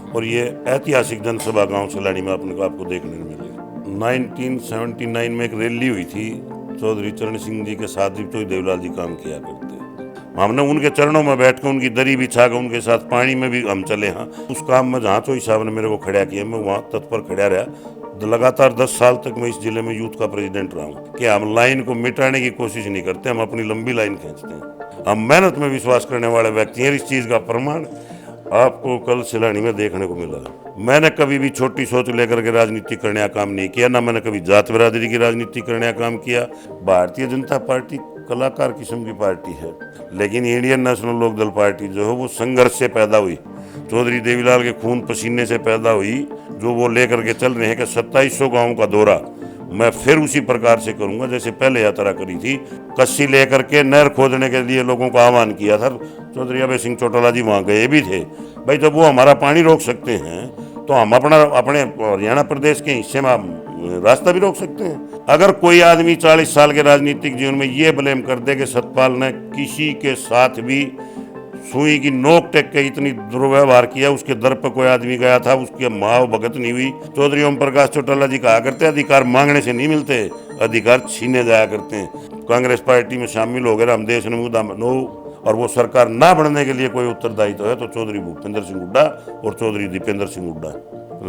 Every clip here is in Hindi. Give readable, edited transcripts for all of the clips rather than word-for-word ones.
और ये ऐतिहासिक जनसभा गांव सलानी में आपको देखने को मिलेगी। 1979 में एक रैली हुई थी, चौधरी चरण सिंह जी के साथ भी देवीलाल जी काम किया करते। हमने उनके चरणों में बैठ कर उनकी दरी बिछा कर उनके साथ पानी में भी हम चले। हाँ, उस काम में जहाँ चौधरी साहब ने मेरे को खड़ा किया, मैं वहाँ तत्पर खड़ा रहा। लगातार 10 साल तक मैं इस जिले में यूथ का प्रेसिडेंट रहा हूँ कि हम लाइन को मिटाने की कोशिश नहीं करते, हम अपनी लंबी लाइन खींचते हैं। हम मेहनत में विश्वास करने वाले व्यक्ति हैं। इस चीज़ का प्रमाण आपको कल सिलानी में देखने को मिला। मैंने कभी भी छोटी सोच लेकर के राजनीति करने का काम नहीं किया, ना मैंने कभी जात बिरादरी की राजनीति करने का काम किया। भारतीय जनता पार्टी कलाकार किस्म की पार्टी है, लेकिन इंडियन नेशनल लोकदल पार्टी जो है वो संघर्ष से पैदा हुई, चौधरी देवीलाल के खून पसीने से पैदा हुई। जो वो लेकर के चल रहे हैं कि 2700 गाँव का दौरा मैं फिर उसी प्रकार से करूंगा जैसे पहले यात्रा करी थी। कस्सी लेकर के नहर खोदने के लिए लोगों को आह्वान किया था, चौधरी अभय सिंह चौटाला जी वहाँ गए भी थे। भाई जब वो हमारा पानी रोक सकते हैं तो हम अपने हरियाणा प्रदेश के हिस्से में रास्ता भी रोक सकते हैं। अगर कोई आदमी 40 साल के राजनीतिक जीवन में ये ब्लेम कर दे कि सतपाल ने किसी के साथ भी सुई की नोक टेक के इतनी दुर्व्यवहार किया, उसके दर पर कोई आदमी गया था, उसकी माँ भगत नहीं हुई। चौधरी ओम प्रकाश चौटाला जी कहा करते अधिकार मांगने से नहीं मिलते, अधिकार छीने जाया करते हैं। कांग्रेस पार्टी में शामिल हो गए रामदेव नो और वो सरकार ना बनने के लिए कोई उत्तरदायित्व है तो चौधरी भूपेंद्र सिंह हुड्डा और चौधरी दीपेंद्र सिंह हुड्डा।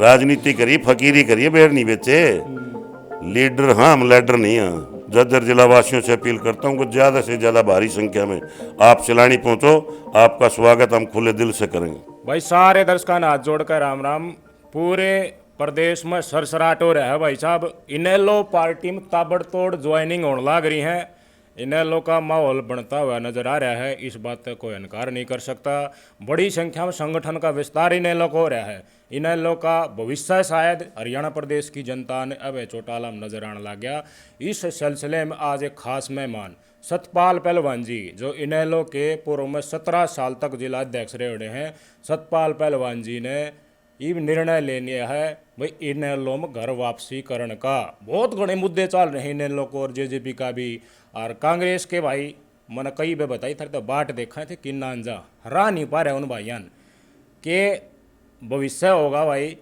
राजनीति करिए, फकीरी करिए, बेर नहीं बेचे। लीडर हाँ, हम लीडर नहीं हैं। जज्जर जिला वासियों से अपील करता हूँ कि ज़्यादा से ज़्यादा भारी संख्या में आप सिलानी पहुँचो, आपका स्वागत हम खुले दिल से करेंगे। भाई सारे दर्शकों ने हाथ जोड़कर राम राम। पूरे प्रदेश में सरसराट हो रहा है भाई साहब। इनेलो पार्टी में ताबड़तोड़ ज्वाइनिंग होने लग रही है। इनेलो का माहौल बनता हुआ नजर आ रहा है, इस बात का कोई इनकार नहीं कर सकता। बड़ी संख्या में संगठन का विस्तार इनेलो को हो रहा है। इनेलो का भविष्य शायद हरियाणा प्रदेश की जनता ने अब चौटाला में नजर आने लग गया। इस सिलसिले में आज एक खास मेहमान सतपाल पहलवान जी, जो इनेलो के पूर्व में 17 साल तक जिला अध्यक्ष रहे हैं। सतपाल पहलवान जी ने ये निर्णय ले लिया है भाई इनेलो में घर वापसी करने का। बहुत घने मुद्दे चल रहे हैं इनेलो को और जेजेपी का भी, और कांग्रेस के भाई मैंने कई बार बताई था तो बाट देखा थे कि नांजा हरा नहीं पा रहे उन भाइयान के भविष्य होगा भाई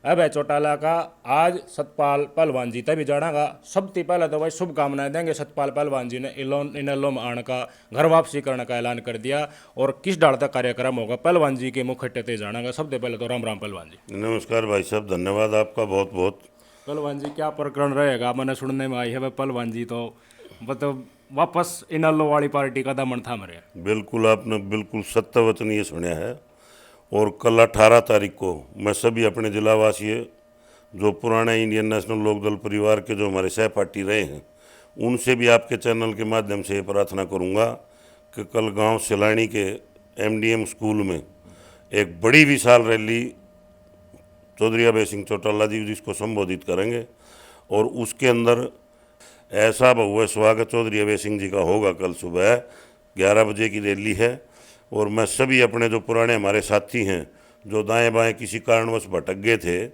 अब चौटाला का। आज सतपाल पहलवान जी तभी जानागा। सबसे पहले तो भाई शुभकामनाएं देंगे सतपाल पहलवान जी ने इनेलो में आने का, घर वापसी करने का ऐलान कर दिया। और किस डाल तक कार्यक्रम होगा पहलवान जी के मुखट्टे जानागा। सबसे पहले तो राम राम पहलवान जी। नमस्कार भाई साहब, धन्यवाद आपका बहुत बहुत। पहलवान जी क्या प्रकरण रहेगा, मैंने सुनने में आई है भाई पहलवान जी तो मतलब वापस इनेलो वाली पार्टी का दमन थाम रहे। बिल्कुल, आपने बिल्कुल सत्य वचन ये सुना है। और कल 18 तारीख को मैं सभी अपने जिलावासी जो पुराने इंडियन नेशनल लोकदल परिवार के जो हमारे सहपाठी रहे हैं उनसे भी आपके चैनल के माध्यम से ये प्रार्थना करूंगा कि कल गांव सिलानी के एमडीएम स्कूल में एक बड़ी विशाल रैली चौधरी अभय सिंह चौटाला जी जिसको संबोधित करेंगे और उसके अंदर ऐसा भव्य स्वागत चौधरी अभय सिंह जी का होगा। कल सुबह 11 बजे की रैली है और मैं सभी अपने जो पुराने हमारे साथी हैं जो दाएं बाएं किसी कारणवश भटक गए थे,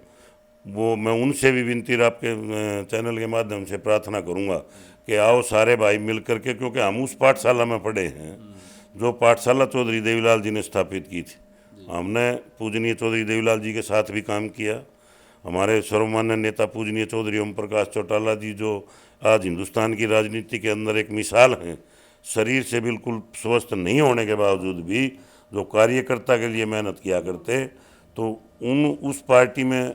वो मैं उनसे भी विनती आपके चैनल के माध्यम से प्रार्थना करूंगा कि आओ सारे भाई मिल करके, क्योंकि हम उस पाठशाला में पढ़े हैं जो पाठशाला चौधरी देवीलाल जी ने स्थापित की थी। हमने पूजनीय चौधरी देवीलाल जी के साथ भी काम किया। हमारे सर्वमान्य नेता पूजनीय चौधरी ओम प्रकाश चौटाला जी जो आज हिंदुस्तान की राजनीति के अंदर एक मिसाल हैं, शरीर से बिल्कुल स्वस्थ नहीं होने के बावजूद भी जो कार्यकर्ता के लिए मेहनत किया करते, तो उस पार्टी में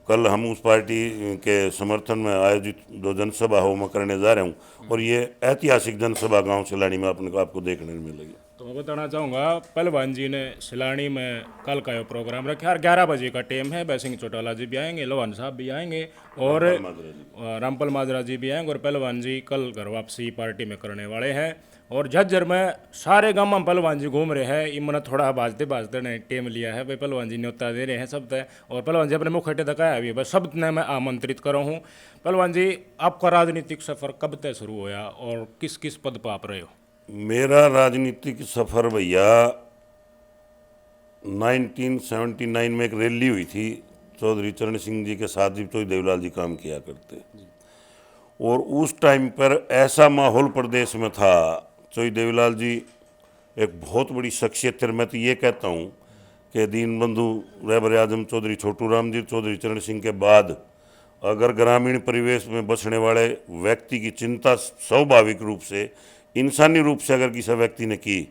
कल हम उस पार्टी के समर्थन में आयोजित जो जनसभा हो मैं करने जा रहा हूँ और ये ऐतिहासिक जनसभा गांव सिलानी में आपको देखने को मिलेगी। तो मैं बताना चाहूँगा पहलवान जी ने सिलानी में कल का ये प्रोग्राम रखा और 11 बजे का टाइम है। बैसिंह चौटाला जी भी आएंगे, लोहान साहब भी आएंगे और रामपाल माजरा जी भी आएंगे। और पहलवान जी कल घर वापसी पार्टी में करने वाले हैं। और झज्जर में सारे गाँव में पहलवान जी घूम रहे हैं। इमने थोड़ा बाजते ने टेम लिया है भाई पहलवान जी न्योता दे रहे हैं सब तय। और पहलवान जी अपने मुखट्टे तक आया भी बस सब ने मैं आमंत्रित करा हूँ। पहलवान जी आपका राजनीतिक सफ़र कब तक शुरू होया और किस किस पद पर आप रहे हो? मेरा राजनीतिक सफ़र भैया 1979 में एक रैली हुई थी, चौधरी चरण सिंह जी के साथ भी चौधरी देवीलाल जी काम किया करते। और उस टाइम पर ऐसा माहौल प्रदेश में था, चौधरी देवीलाल जी एक बहुत बड़ी शख्सियत थे। मैं तो ये कहता हूँ कि दीनबंधु रहबर आजम चौधरी छोटू राम जी चौधरी चरण सिंह के बाद अगर ग्रामीण परिवेश में बसने वाले व्यक्ति की चिंता स्वाभाविक रूप से इंसानी रूप से अगर किसी व्यक्ति ने की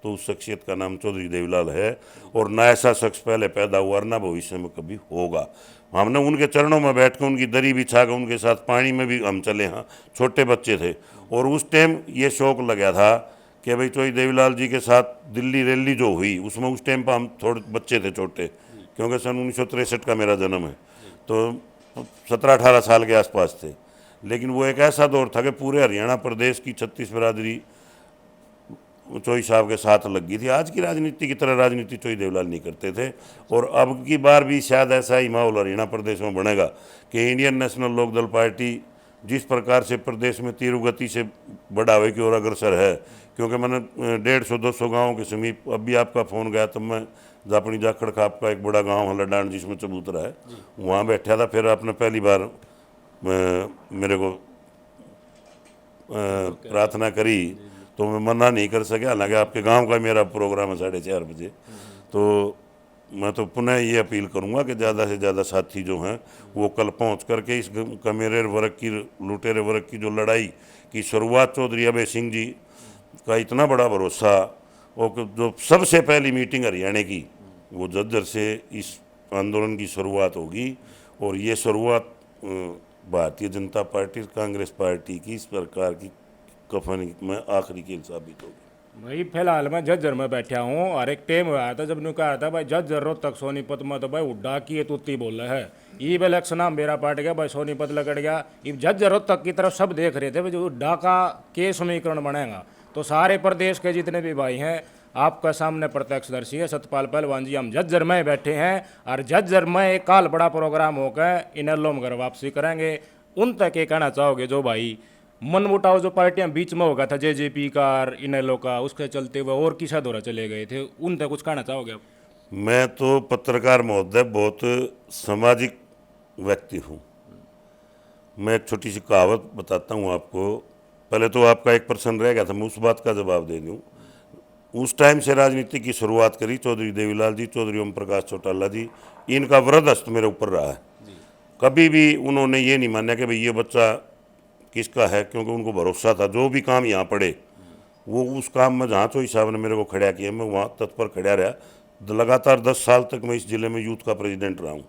तो उस शख्सियत का नाम चौधरी देवीलाल है। और ना ऐसा शख्स पहले पैदा हुआ और ना भविष्य में कभी होगा। हमने उनके चरणों में बैठ कर उनकी दरी बिछा कर उनके साथ पानी में भी हम चले, हाँ छोटे बच्चे थे। और उस टाइम ये शौक लगा था कि भाई चौधरी देवीलाल जी के साथ दिल्ली रैली जो हुई उसमें उस टाइम पर हम थोड़े बच्चे थे छोटे, क्योंकि सन 1963 का मेरा जन्म है, तो 17-18 साल के आसपास थे। लेकिन वो एक ऐसा दौर था कि पूरे हरियाणा प्रदेश की 36 बिरादरी चौधरी साहब के साथ लग गई थी। आज की राजनीति की तरह राजनीति चौधरी देवीलाल नहीं करते थे। और अब की बार भी शायद ऐसा ही माहौल हरियाणा प्रदेश में बनेगा कि इंडियन नेशनल लोकदल पार्टी जिस प्रकार से प्रदेश में तीव्र गति से बढ़ावे की ओर अग्रसर है, क्योंकि मैंने 150-200 गाँव के समीप, अभी आपका फ़ोन गया तब मैं जापनी जाखड़ खाप का एक बड़ा गांव है लडान जिसमें चबूतरा है, वहाँ बैठा था। फिर आपने पहली बार मेरे को प्रार्थना करी तो मैं मना नहीं कर सका, हालांकि आपके गांव का मेरा प्रोग्राम है 4:30 बजे। तो मैं तो पुनः ये अपील करूंगा कि ज़्यादा से ज़्यादा साथी जो हैं वो कल पहुंच करके इस कमेरे वर्ग की, लुटेरे वर्ग की जो लड़ाई की शुरुआत चौधरी अभय सिंह जी का इतना बड़ा भरोसा, और जो सबसे पहली मीटिंग हरियाणा की वो झज्जर से इस आंदोलन की शुरुआत होगी। और ये शुरुआत भारतीय जनता पार्टी कांग्रेस पार्टी की इस प्रकार की कफन में आखिरी खेल साबित होगी। भाई फिलहाल मैं झज्जर में बैठा हूँ और एक टाइम आया था जब ने कहा था भाई झज्जर रोहतक सोनीपत में तो भाई उड्डा की तुत्ती बोल रहे है, ये इलेक्शन नाम मेरा पार्ट गया भाई सोनीपत लगड़ गया। ये झज्जर रोहतक की तरफ सब देख रहे थे भाई जो उड्डा का के समीकरण बनेगा। तो सारे प्रदेश के जितने भी भाई हैं आपका सामने प्रत्यक्षदर्शी है सतपाल पहलवान जी, हम झज्जर में बैठे हैं और झज्जर में एक काल बड़ा प्रोग्राम होकर इनेलो में घर वापसी करेंगे। उन तक ये कहना चाहोगे जो भाई मन मुटाव जो पार्टियां बीच में होगा था जेजेपी का और इनेलो का, उसके चलते हुए और किसा दौरा चले गए थे, उन तक कुछ कहना चाहोगे आप? मैं तो पत्रकार महोदय बहुत सामाजिक व्यक्ति हूँ। मैं एक छोटी सी कहावत बताता हूँ आपको। पहले तो आपका एक प्रश्न रह गया था, मैं उस बात का जवाब दे दूँ। उस टाइम से राजनीति की शुरुआत करी चौधरी देवीलाल जी, चौधरी ओम प्रकाश चौटाला जी, इनका वृहदस्त मेरे ऊपर रहा है। कभी भी उन्होंने ये नहीं माना कि भाई ये बच्चा किसका है, क्योंकि उनको भरोसा था जो भी काम यहाँ पड़े वो उस काम में जहाँ चौधरी साहब ने मेरे को खड़ा किया मैं वहाँ तत्पर खड़ा रहा। लगातार 10 साल तक मैं इस ज़िले में यूथ का प्रेसिडेंट रहा हूँ।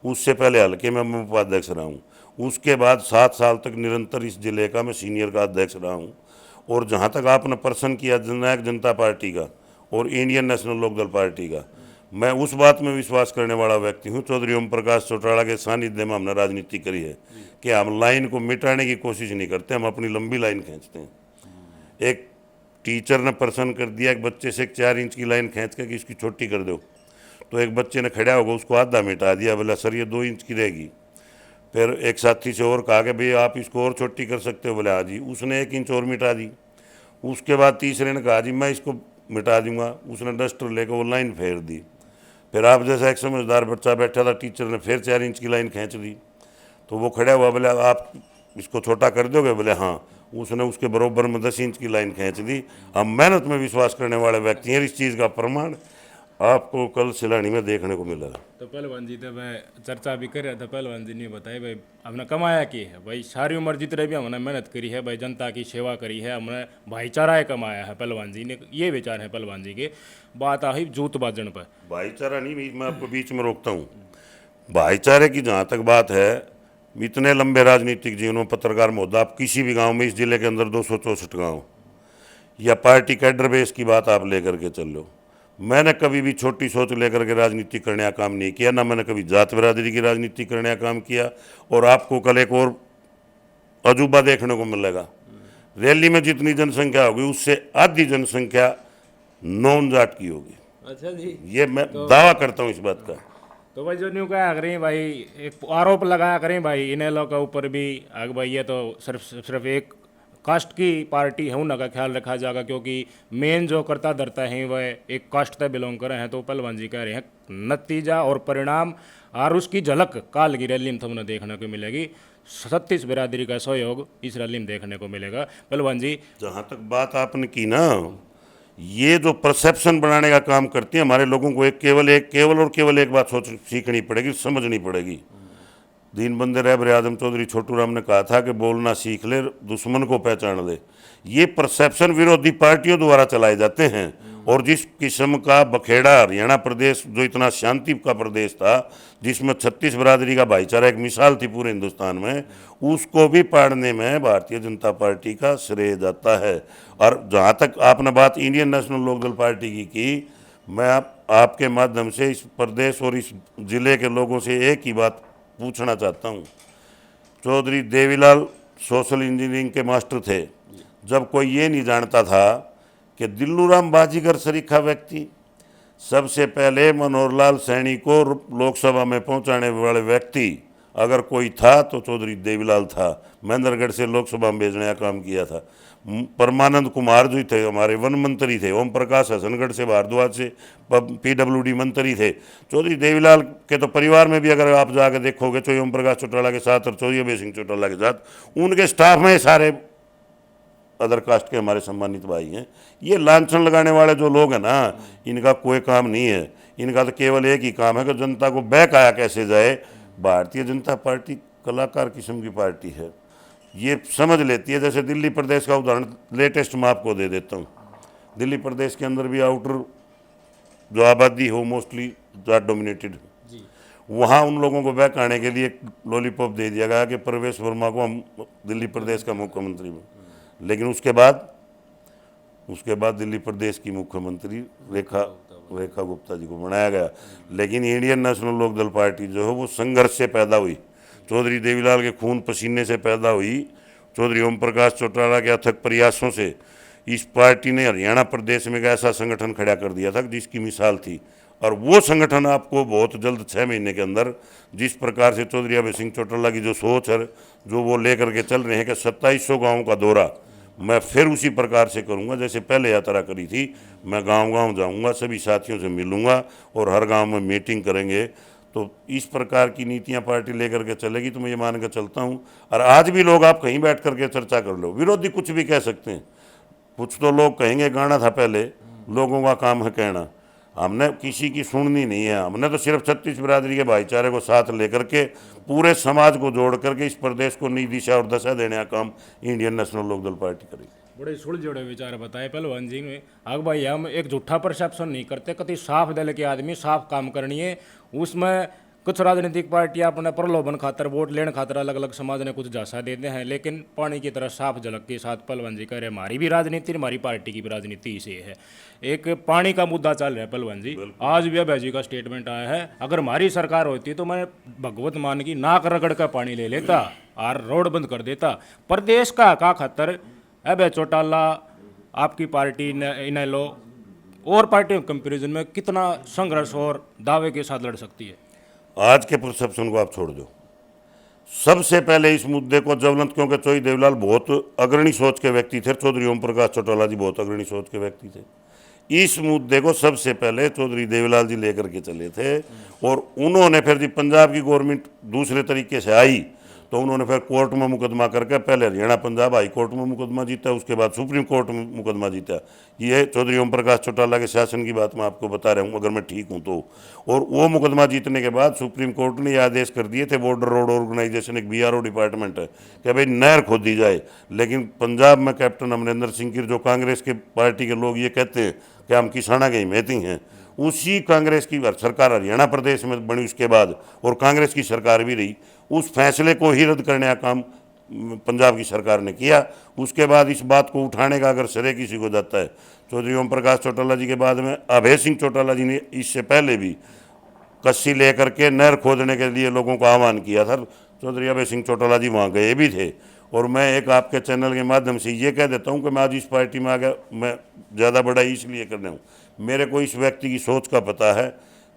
उससे पहले हल्के में मैं उपाध्यक्ष रहा हूँ। उसके बाद 7 साल तक निरंतर इस ज़िले का मैं सीनियर का अध्यक्ष रहा हूँ। और जहाँ तक आपने प्रश्न किया जननायक जनता पार्टी का और इंडियन नेशनल लोकदल पार्टी का, मैं उस बात में विश्वास करने वाला व्यक्ति हूँ। चौधरी ओम प्रकाश चौटाला के सानिध्य में हमने राजनीति करी है कि हम लाइन को मिटाने की कोशिश नहीं करते, हम अपनी लंबी लाइन खींचते हैं। एक टीचर ने प्रश्न कर दिया एक बच्चे से 4 इंच की लाइन खींच के कि इसकी छोटी कर दो, तो एक बच्चे ने खड़ा होगा उसको आधा मिटा दिया, बोला सर ये 2 इंच की रहेगी। फिर एक साथी से और कहा कि भाई आप इसको और छोटी कर सकते हो, बोले हाँ जी, उसने 1 इंच और मिटा दी। उसके बाद तीसरे ने कहा जी मैं इसको मिटा दूंगा, उसने डस्टर लेकर वो लाइन फेर दी। फिर आप जैसा एक समझदार बच्चा बैठा था, टीचर ने फिर 4 इंच की लाइन खींच दी, तो वो खड़ा हुआ, बोले आप इसको छोटा कर दोगे, बोले हाँ। उसने उसके बराबर में 10 इंच की लाइन खींच दी। हम मेहनत में विश्वास करने वाले व्यक्ति हैं। इस चीज़ का प्रमाण आपको कल सिलानी में देखने को मिला। तो पहलवान जी तो मैं चर्चा भी कर रहा था, पहलवान जी ने बताया भाई हमने कमाया की है, भाई सारी उम्र जितने भी हमने मेहनत करी है भाई, जनता की सेवा करी है, हमने भाईचारा कमाया है। पहलवान जी ने ये विचार है पहलवान जी के। बात आई जूत बाजन पर, भाईचारा नहीं, मैं आपको बीच में रोकता हूँ। भाईचारे की जहाँ तक बात है, इतने लंबे राजनीतिक जीवन में पत्रकार महोदय, आप किसी भी गांव में इस जिले के अंदर 264 गांव या पार्टी कैडर बेस की बात आप लेकर के चल लो, मैंने कभी भी छोटी सोच लेकर के राजनीति करने का काम नहीं किया, ना मैंने कभी जात बिरादरी की राजनीति करने का काम किया। और आपको कल एक और अजूबा देखने को मिलेगा, रैली में जितनी जनसंख्या होगी उससे आधी जनसंख्या नॉन जाट की होगी। अच्छा जी, ये मैं दावा करता हूँ इस बात का। तो भाई जो न्यू कहा करें भाई, एक आरोप लगाया करें भाई इनेलो के ऊपर भी, अगर भाई ये तो सिर्फ एक कास्ट की पार्टी है, उनका ख्याल रखा जाएगा, क्योंकि मेन जो करता धरता है वह एक कास्ट से बिलोंग कर रहे हैं। तो पहलवान जी कह रहे हैं नतीजा और परिणाम और उसकी झलक काल की रैली में तुमने देखने को मिलेगी। 36 बिरादरी का सहयोग इस रैली में देखने को मिलेगा। पहलवान जी, जहाँ तक बात आपने की ना, ये जो परसेप्शन बनाने का काम करती है, हमारे लोगों को केवल एक बात सोच सीखनी पड़ेगी, समझनी पड़ेगी। दीनबंधु रहबर आजम चौधरी छोटू राम ने कहा था कि बोलना सीख ले, दुश्मन को पहचान ले। ये परसेप्शन विरोधी पार्टियों द्वारा चलाए जाते हैं। और जिस किस्म का बखेड़ा हरियाणा प्रदेश, जो इतना शांति का प्रदेश था, जिसमें 36 बरादरी का भाईचारा एक मिसाल थी पूरे हिंदुस्तान में, उसको भी पाड़ने में भारतीय जनता पार्टी का श्रेय जाता है। और जहाँ तक आपने बात इंडियन नेशनल लोकदल पार्टी की, मैं आपके माध्यम से इस प्रदेश और इस जिले के लोगों से एक ही बात पूछना चाहता हूँ। चौधरी देवीलाल सोशल इंजीनियरिंग के मास्टर थे। जब कोई ये नहीं जानता था कि दिल्लूराम बाजीगर सरीखा व्यक्ति, सबसे पहले मनोहर लाल सैनी को लोकसभा में पहुंचाने वाले व्यक्ति अगर कोई था तो चौधरी देवीलाल था। महेंद्रगढ़ से लोकसभा में भेजने का काम किया था। परमानंद कुमार जो थे हमारे वन मंत्री थे। ओम प्रकाश हसनगढ़ से, भारद्वाज से PWD मंत्री थे। चौधरी देवीलाल के तो परिवार में भी अगर आप जाकर देखोगे, चौधरी ओम प्रकाश चौटाला के साथ और चौधरी अभय सिंह चौटाला के साथ, उनके स्टाफ में सारे अदर कास्ट के हमारे सम्मानित भाई हैं। ये लांछन लगाने वाले जो लोग हैं ना, इनका कोई काम नहीं है। इनका तो केवल एक ही काम है कि जनता को बहकाया कैसे जाए। भारतीय जनता पार्टी कलाकार किस्म की पार्टी है, ये समझ लेती है। जैसे दिल्ली प्रदेश का उदाहरण लेटेस्ट मैं आपको दे देता हूँ। दिल्ली प्रदेश के अंदर भी आउटर जो आबादी हो मोस्टली जाट डोमिनेटेड, वहाँ उन लोगों को बहकाने के लिए लॉलीपॉप दे दिया गया कि प्रवेश वर्मा को हम दिल्ली प्रदेश का मुख्यमंत्री में। लेकिन उसके बाद दिल्ली प्रदेश की मुख्यमंत्री रेखा गुप्ता जी को बनाया गया। लेकिन इंडियन नेशनल लोकदल पार्टी जो है वो संघर्ष से पैदा हुई, चौधरी देवीलाल के खून पसीने से पैदा हुई, चौधरी ओम प्रकाश चौटाला के अथक प्रयासों से इस पार्टी ने हरियाणा प्रदेश में एक ऐसा संगठन खड़ा कर दिया था जिसकी मिसाल थी। और वो संगठन आपको बहुत जल्द 6 महीने के अंदर, जिस प्रकार से चौधरी अभय सिंह चौटाला की जो सोच है, जो वो लेकर के चल रहे हैं कि 2700 गाँव का दौरा, मैं फिर उसी प्रकार से करूंगा जैसे पहले यात्रा करी थी। मैं गांव-गांव जाऊंगा, सभी साथियों से मिलूंगा और हर गांव में मीटिंग करेंगे। तो इस प्रकार की नीतियां पार्टी लेकर के चलेगी तो मैं ये मान कर चलता हूं। और आज भी लोग, आप कहीं बैठ करके चर्चा कर लो, विरोधी कुछ भी कह सकते हैं, कुछ तो लोग कहेंगे गाना था पहले, लोगों का काम है कहना। हमने किसी की सुननी नहीं है। हमने तो सिर्फ 36 बरादरी के भाईचारे को साथ लेकर के पूरे समाज को जोड़ करके इस प्रदेश को नई दिशा और दशा देने का काम इंडियन नेशनल लोकदल पार्टी करेगी। बड़े सुलझे विचार बताए पहलवान जी ने। आग भाई, हम एक झूठा परसेप्शन नहीं करते, कति साफ दिल के आदमी, साफ काम करनी है। उसमें कुछ राजनीतिक पार्टियां अपने प्रलोभन खातर, वोट लेने खातर अलग अलग समाज ने कुछ झांसा देते हैं, लेकिन पानी की तरह साफ झलक के साथ पहलवान जी कह रहे हमारी भी राजनीति, हमारी पार्टी की भी राजनीति इसे है। एक पानी का मुद्दा चल रहा है पहलवान जी, आज भी अभय जी का स्टेटमेंट आया है, अगर हमारी सरकार होती तो मैं भगवत मान की नाक रगड़ का पानी ले लेता और रोड बंद कर देता। प्रदेश का खातर अभय चौटाला, आपकी पार्टी इनेलो और पार्टियों के कंपेरिजन में कितना संघर्ष और दावे के साथ लड़ सकती है? आज के परसेप्शन को आप छोड़ दो। सबसे पहले इस मुद्दे को ज्वलंत, क्योंकि चौधरी देवीलाल बहुत अग्रणी सोच के व्यक्ति थे, चौधरी ओम प्रकाश चौटाला जी बहुत अग्रणी सोच के व्यक्ति थे। इस मुद्दे को सबसे पहले चौधरी देवीलाल जी लेकर के चले थे। और उन्होंने फिर जब पंजाब की गवर्नमेंट दूसरे तरीके से आई तो उन्होंने फिर कोर्ट में मुकदमा करके, पहले हरियाणा पंजाब हाई कोर्ट में मुकदमा जीता, उसके बाद सुप्रीम कोर्ट में मुकदमा जीता। ये चौधरी ओम प्रकाश चौटाला के शासन की बात मैं आपको बता रहा हूँ, अगर मैं ठीक हूँ तो। और वो मुकदमा जीतने के बाद सुप्रीम कोर्ट ने यह आदेश कर दिए थे, बॉर्डर रोड ऑर्गेनाइजेशन एक BRO डिपार्टमेंट है, कि भाई नहर खोदी जाए। लेकिन पंजाब में कैप्टन अमरिंदर सिंह की जो कांग्रेस के पार्टी के लोग ये कहते हैं कि हम किसाना के हिमैती हैं, उसी कांग्रेस की सरकार हरियाणा प्रदेश में बनी उसके बाद, और कांग्रेस की सरकार भी रही, उस फैसले को ही रद्द करने का काम पंजाब की सरकार ने किया। उसके बाद इस बात को उठाने का अगर श्रेय किसी को जाता है, चौधरी ओम प्रकाश चौटाला जी के बाद में अभय सिंह चौटाला जी ने इससे पहले भी कस्सी लेकर के नहर खोदने के लिए लोगों को आह्वान किया था। चौधरी अभय सिंह चौटाला जी वहाँ गए भी थे। और मैं एक आपके चैनल के माध्यम से ये कह देता हूँ कि मैं आज इस पार्टी में आ गया, मैं ज़्यादा बड़ा इसलिए कर रहा हूँ, मेरे को इस व्यक्ति की सोच का पता है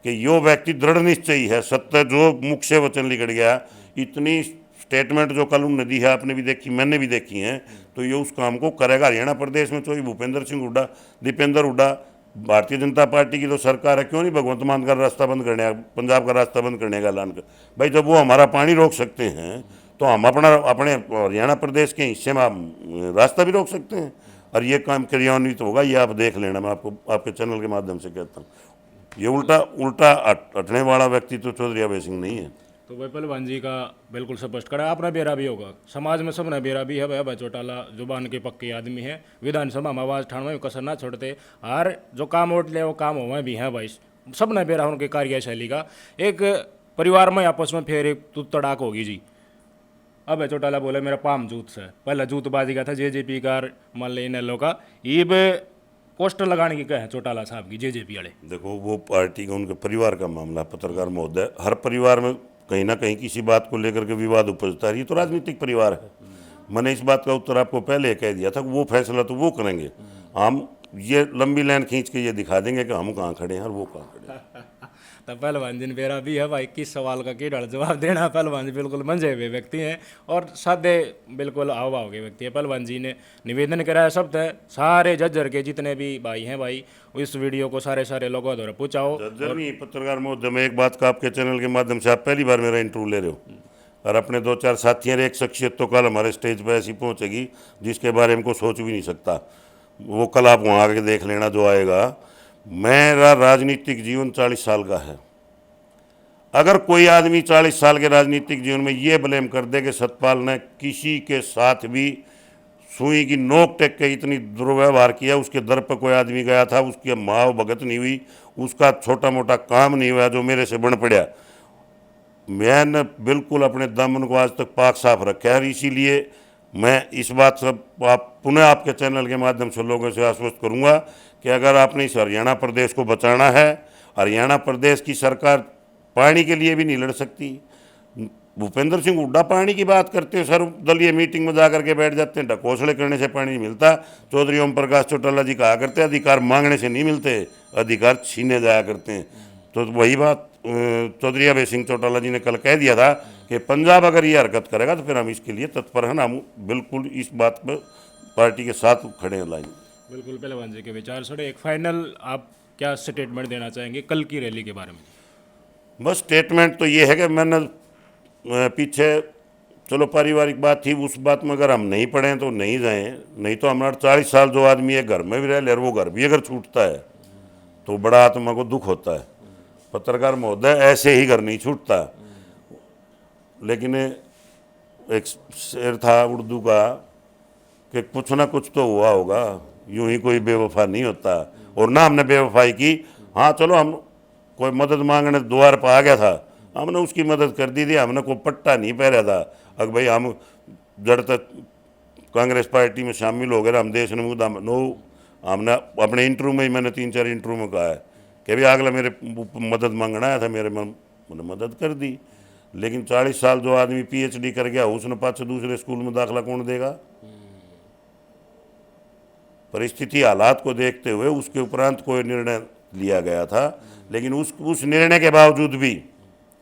कि यो व्यक्ति दृढ़ निश्चयी है। सत्य जो मुख से वचन निकल गया, इतनी स्टेटमेंट जो कल उन्होंने दी है, आपने भी देखी, मैंने भी देखी हैं, तो ये उस काम को करेगा। हरियाणा प्रदेश में तो भूपेंद्र सिंह हुड्डा, दीपेंद्र हुड्डा, भारतीय जनता पार्टी की तो सरकार है, क्यों नहीं भगवंत मान का रास्ता बंद करने, पंजाब का रास्ता बंद करने का ऐलान कर। भाई जब वो हमारा पानी रोक सकते हैं तो हम अपने हरियाणा प्रदेश के हिस्से में रास्ता भी रोक सकते हैं। और ये काम क्रियान्वित होगा, ये आप देख लेना। मैं आपको आपके चैनल के माध्यम से कहता हूँ, ये उल्टा उल्टा हटने वाला व्यक्ति तो चौधरी अभय सिंह नहीं है। तो भाई पहलवान जी का बिल्कुल स्पष्ट करा, अपना बेरा भी होगा, समाज में सबने बेरा भी है। भाई चौटाला जुबान के पक्के आदमी है, विधानसभा में आवाज ठाण में कसर ना छोड़ते, और जो काम वोट ले वो काम हुए भी हैं भाई, सबने बेरा उनके कार्यशैली का। एक परिवार में आपस में फिर एक तू तड़ाक होगी जी। अब चौटाला बोले मेरा पाम जूत से, पहले जूतबाजी का था जेजेपी का, मान ले इन लोग का ईब पोस्टर लगाने की कहे चौटाला साहब की जेजेपी वाले। देखो वो पार्टी का, उनके परिवार का मामला, पत्रकार महोदय, हर परिवार में कहीं ना कहीं किसी बात को लेकर के विवाद उपजता है। ये तो राजनीतिक परिवार है। मैंने इस बात का उत्तर आपको पहले कह दिया था कि वो फैसला तो वो करेंगे, हम ये लंबी लाइन खींच के ये दिखा देंगे कि हम कहाँ खड़े हैं और वो कहाँ खड़े हैं। तो पहलवान जी ने बेरा भी है भाई, किस सवाल का कीड़ा जवाब देना। पहलवान जी बिल्कुल मंझे हुए व्यक्ति हैं और सादे बिल्कुल हाव भाव के व्यक्ति है। पहलवान जी ने निवेदन कराया सब तय, सारे जज्जर के जितने भी भाई हैं भाई, इस वीडियो को सारे लोगों द्वारा पूछाओ। जज्जर नहीं, पत्रकार महोदय, मैं एक बात का आपके चैनल के माध्यम से, आप पहली बार मेरा इंटरव्यू ले रहे हो, और अपने 2-4 साथियों एक शख्सियत तो कल हमारे स्टेज पर ऐसी पहुंचेगी जिसके बारे में को सोच भी नहीं सकता। वो कल आप वहाँ आके देख लेना जो आएगा। मेरा राजनीतिक जीवन 40 साल का है। अगर कोई आदमी 40 साल के राजनीतिक जीवन में ये ब्लेम कर दे कि सतपाल ने किसी के साथ भी सुई की नोक टेक के इतनी दुर्व्यवहार किया, उसके दर पर कोई आदमी गया था, उसकी माव भगत नहीं हुई, उसका छोटा मोटा काम नहीं हुआ जो मेरे से बन पड़ा, मैंने बिल्कुल अपने दामन को आज तक पाक साफ रखा है। इसीलिए मैं इस बात से पुनः आपके चैनल के माध्यम से लोगों से आश्वस्त करूंगा कि अगर आपने इस हरियाणा प्रदेश को बचाना है, हरियाणा प्रदेश की सरकार पानी के लिए भी नहीं लड़ सकती। भूपेंद्र सिंह हुड्डा पानी की बात करते हैं, सर दलीय मीटिंग में जाकर के बैठ जाते हैं, ढकोसले करने से पानी नहीं मिलता। चौधरी ओम प्रकाश चौटाला जी कहा करते अधिकार मांगने से नहीं मिलते, अधिकार छीने जाया करते हैं। तो वही बात चौधरी अभय सिंह चौटाला जी ने कल कह दिया था कि पंजाब अगर ये हरकत करेगा तो फिर हम इसके लिए तत्पर हैं। हम बिल्कुल इस बात पर पार्टी के साथ खड़े हैं लाइन। बिल्कुल पहलवान जी के विचार सड़े, एक फाइनल आप क्या स्टेटमेंट देना चाहेंगे कल की रैली के बारे में? बस स्टेटमेंट तो ये है कि मैंने पीछे चलो पारिवारिक बात थी, उस बात में अगर हम नहीं पढ़ें तो नहीं जाएं, नहीं तो हमारा 40 साल जो आदमी है घर में भी रह ले और वो घर भी अगर छूटता है तो बड़ा आत्मा को दुख होता है। पत्रकार महोदय ऐसे ही घर नहीं छूटता। लेकिन एक शेर था उर्दू का कि कुछ ना कुछ तो हुआ होगा, यूं ही कोई बेवफा नहीं होता। और ना हमने बेवफाई की। हाँ चलो, हम कोई मदद मांगने द्वार पर आ गया था, हमने उसकी मदद कर दी थी, हमने कोई पट्टा नहीं पहरा था। अगर भाई हम जड़ तक कांग्रेस पार्टी में शामिल हो गए, हम देश नो, हमने अपने इंटरव्यू में ही, मैंने 3-4 इंटरव्यू में कहा है कि भाई अगला मेरे मदद मांगना आया था, मैंने मदद कर दी। लेकिन 40 साल जो आदमी PhD कर गया, उसने पाँच दूसरे स्कूल में दाखिला कौन देगा? परिस्थिति हालात को देखते हुए उसके उपरांत कोई निर्णय लिया गया था। लेकिन उस निर्णय के बावजूद भी,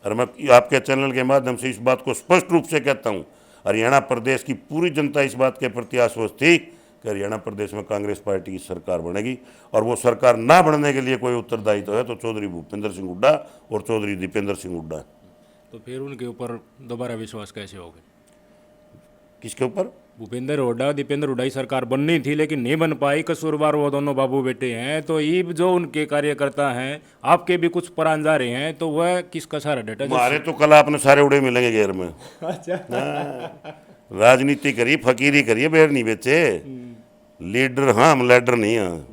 और मैं आपके चैनल के माध्यम से इस बात को स्पष्ट रूप से कहता हूँ, हरियाणा प्रदेश की पूरी जनता इस बात के प्रति आश्वस्त थी कि हरियाणा प्रदेश में कांग्रेस पार्टी की सरकार बनेगी। और वो सरकार ना बनने के लिए कोई उत्तरदायित्व है तो चौधरी भूपेंद्र सिंह हुड्डा और चौधरी दीपेंद्र सिंह हुड्डा। तो फिर उनके ऊपर दोबारा विश्वास कैसे होगा? किसके ऊपर? भूपेंद्र हुड्डा दीपेंद्र हुड्डा की सरकार बननी थी लेकिन नहीं बन पाई, कसूरवार वो दोनों बाबू बेटे हैं। तो ये जो उनके कार्यकर्ता हैं, आपके भी कुछ परान जा रहे हैं, तो वह किसका सारा डेटा? हमारे तो कल आपने सारे उड़े मिलेंगे घेर में। अच्छा, राजनीति करिए, फकीरी करिए, बेर नहीं बेचे। लीडर हाँ, हम लीडर नहीं हैं,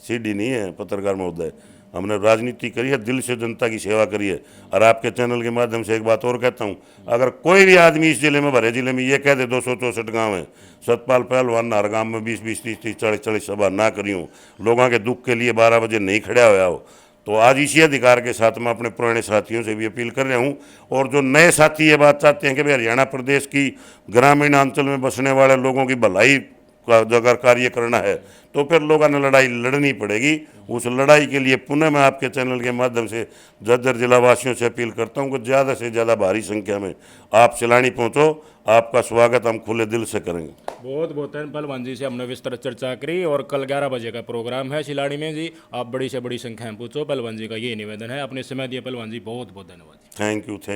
सीडी नहीं है पत्रकार महोदय। हमने राजनीति करी है, दिल से जनता की सेवा करी है। और आपके चैनल के माध्यम से एक बात और कहता हूँ, अगर कोई भी आदमी इस जिले में, भरे जिले में ये कह दे 264 गांव है, सतपाल पहलवान हर गांव में 20-20, 30-30, 40-40 सभा ना करी हूँ, लोगों के दुख के लिए 12 बजे नहीं खड़ा हुआ हो, तो आज इसी अधिकार के साथ मैं अपने पुराने साथियों से भी अपील कर रहा हूँ। और जो नए साथी ये बात चाहते हैं कि भाई हरियाणा प्रदेश की ग्रामीण अंचल में बसने वाले लोगों की भलाई का अगर कार्य करना है तो फिर लोगों ने लड़ाई लड़नी पड़ेगी। उस लड़ाई के लिए पुनः मैं आपके चैनल के माध्यम से जज्जर जिला वासियों से अपील करता हूं कि ज़्यादा से ज़्यादा भारी संख्या में आप सिलानी पहुंचो। आपका स्वागत हम खुले दिल से करेंगे। बहुत बहुत पहलवान जी से हमने विस्तृत चर्चा करी और कल 11 बजे का प्रोग्राम है सिलाड़ी में जी। आप बड़ी से बड़ी संख्या में पूछो, पहलवान जी का ये निवेदन है। अपने समय दिए पहलवान जी, बहुत बहुत धन्यवाद। Thank you.